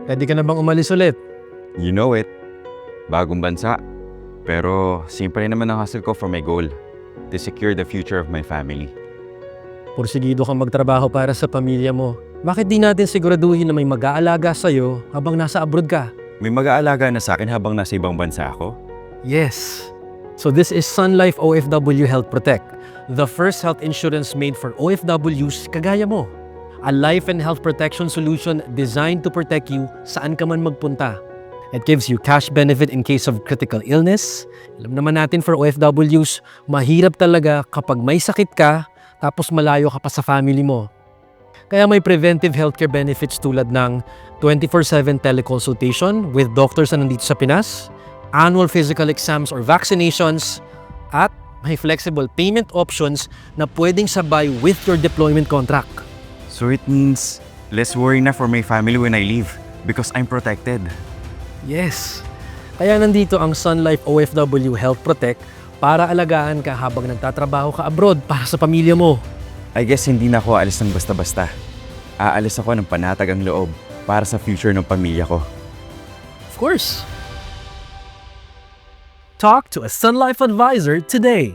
Pwede ka na bang umalis ulit? You know it. Bagong bansa. Pero simple naman ang hustle ko for my goal. To secure the future of my family. Porsigido kang magtrabaho para sa pamilya mo. Bakit di natin siguraduhin na may mag-aalaga sa'yo habang nasa abroad ka? May mag-aalaga na sa akin habang nasa ibang bansa ako? Yes. So this is Sun Life OFW Health Protect, the first health insurance made for OFWs kagaya mo. A life and health protection solution designed to protect you saan ka man magpunta. It gives you cash benefit in case of critical illness. Alam naman natin for OFWs, mahirap talaga kapag may sakit ka tapos malayo ka pa sa family mo. Kaya may preventive healthcare benefits tulad ng 24/7 teleconsultation with doctors na nandito sa Pinas, annual physical exams or vaccinations, at may flexible payment options na pwedeng sabay with your deployment contract. So it means less worry na for my family when I leave because I'm protected. Yes. Kaya nandito ang Sun Life OFW Health Protect para alagaan ka habang nagtatrabaho ka abroad para sa pamilya mo. I guess hindi na ako aalis ng basta-basta. Aalis ako ng panatag ang loob para sa future ng pamilya ko. Of course. Talk to a Sun Life advisor today.